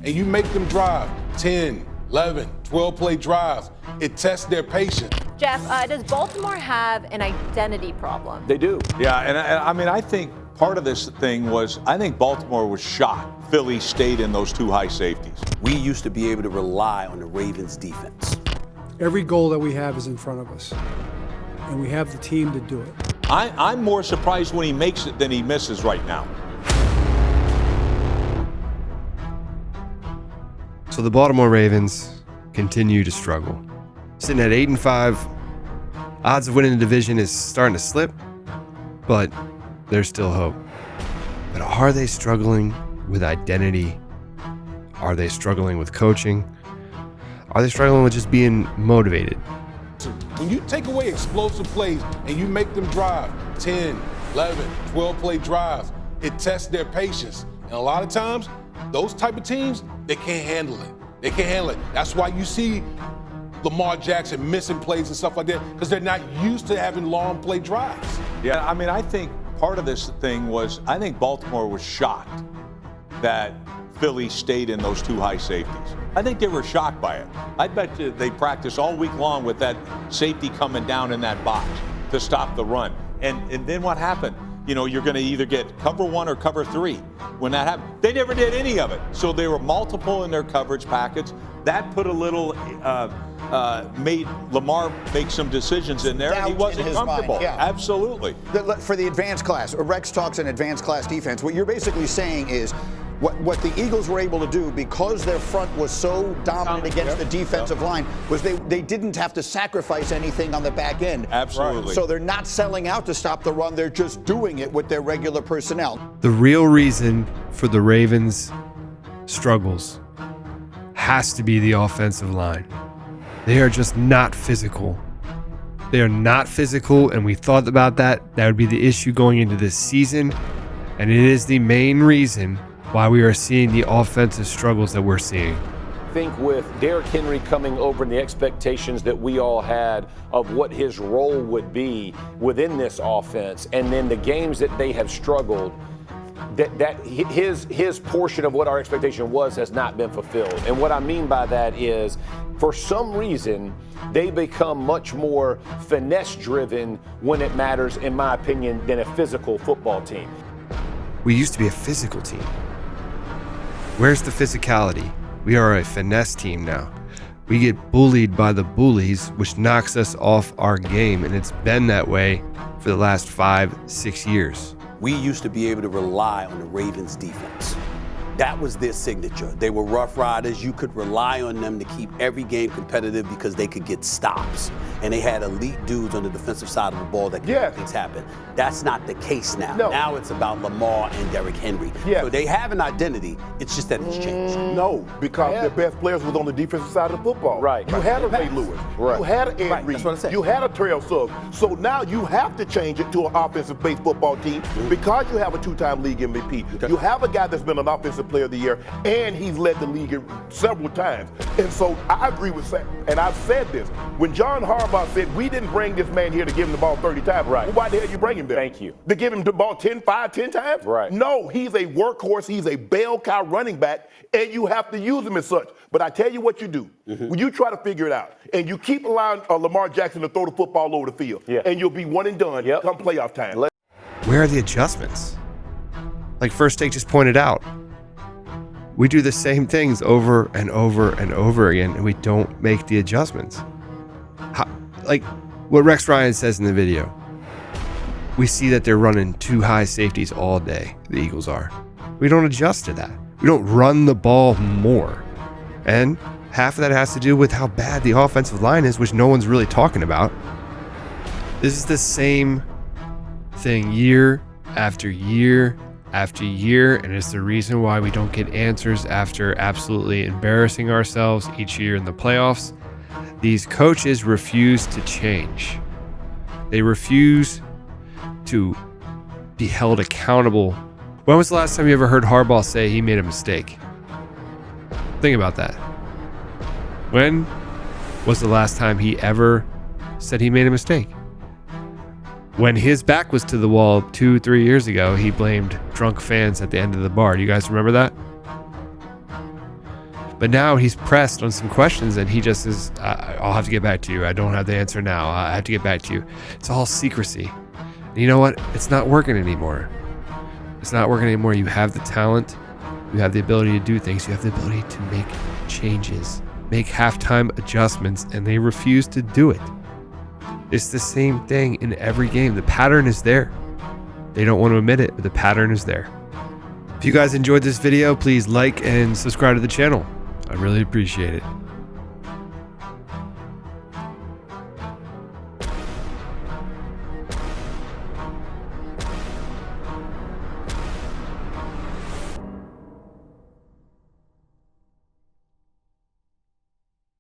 and you make them drive 10, 11, 12-play drives, it tests their patience. Jeff, does Baltimore have an identity problem? They do. Yeah, and I mean, I think part of this thing was, I think Baltimore was shocked Philly stayed in those two high safeties. We used to be able to rely on the Ravens defense. Every goal that we have is in front of us, and we have the team to do it. I'm more surprised when he makes it than he misses right now. So the Baltimore Ravens continue to struggle. Sitting at 8-5, odds of winning the division is starting to slip, but there's still hope. But are they struggling with identity? Are they struggling with coaching? Are they struggling with just being motivated? When you take away explosive plays and you make them drive 10, 11, 12-play drives, it tests their patience. And a lot of times, those type of teams, they can't handle it. They can't handle it. That's why you see Lamar Jackson missing plays and stuff like that, because they're not used to having long play drives. Yeah, I mean, I think part of this thing was, I think Baltimore was shocked that Philly stayed in those two high safeties. I think they were shocked by it. I bet you they practiced all week long with that safety coming down in that box to stop the run. And then what happened? You know, you're going to either get cover one or cover three. When that happened, they never did any of it. So they were multiple in their coverage package. That put a little, made Lamar make some decisions in there. He wasn't comfortable. Mind, yeah. Absolutely. For the advanced class, Rex talks in advanced class defense. What you're basically saying is, what the Eagles were able to do, because their front was so dominant against the defensive line, was they didn't have to sacrifice anything on the back end. Absolutely. So they're not selling out to stop the run. They're just doing it with their regular personnel. The real reason for the Ravens' struggles has to be the offensive line. They are just not physical. They are not physical, and we thought about that. That would be the issue going into this season, and it is the main reason why we are seeing the offensive struggles that we're seeing. I think with Derrick Henry coming over and the expectations that we all had of what his role would be within this offense, and then the games that they have struggled, that his portion of what our expectation was has not been fulfilled. And what I mean by that is, for some reason, they become much more finesse-driven when it matters, in my opinion, than a physical football team. We used to be a physical team. Where's the physicality? We are a finesse team now. We get bullied by the bullies, which knocks us off our game, and it's been that way for the last 5-6 years. We used to be able to rely on the Ravens defense. That was their signature. They were rough riders. You could rely on them to keep every game competitive because they could get stops. And they had elite dudes on the defensive side of the ball that could make things happen. That's not the case now. No. Now it's about Lamar and Derrick Henry. Yeah. So they have an identity. It's just that it's changed. No, because their best players was on the defensive side of the football. Right. You had a Ray Lewis. Right. You had an Ed Reed. That's what I'm saying. You had a Terrell Suggs. So now you have to change it to an offensive-based football team because you have a two-time league MVP. Okay. You have a guy that's been an offensive player of the year, and he's led the league several times. And so I agree with Sam. And I've said this. When John Harbaugh said, we didn't bring this man here to give him the ball 30 times. Right. Well, why the hell you bring him there? Thank you. To give him the ball 10 times? Right. No, he's a workhorse. He's a bell cow running back, and you have to use him as such. But I tell you what you do. When you try to figure it out, and you keep allowing Lamar Jackson to throw the football over the field, and you'll be one and done come playoff time. Where are the adjustments? Like First Take just pointed out, we do the same things over and over and over again, and we don't make the adjustments. Like what Rex Ryan says in the video, we see that they're running two high safeties all day, the Eagles are. We don't adjust to that. We don't run the ball more. And half of that has to do with how bad the offensive line is, which no one's really talking about. This is the same thing year after year after year, and it's the reason why we don't get answers after absolutely embarrassing ourselves each year in the playoffs. These coaches refuse to change. They refuse to be held accountable. When was the last time you ever heard Harbaugh say he made a mistake? Think about that. When was the last time he ever said he made a mistake? When his back was to the wall 2-3 years ago, he blamed drunk fans at the end of the bar. Do you guys remember that? But now he's pressed on some questions and he just says, I'll have to get back to you. I don't have the answer now. I have to get back to you. It's all secrecy. And you know what? It's not working anymore. It's not working anymore. You have the talent. You have the ability to do things. You have the ability to make changes, make halftime adjustments, and they refuse to do it. It's the same thing in every game. The pattern is there. They don't want to admit it, but the pattern is there. If you guys enjoyed this video, please like and subscribe to the channel. I really appreciate it.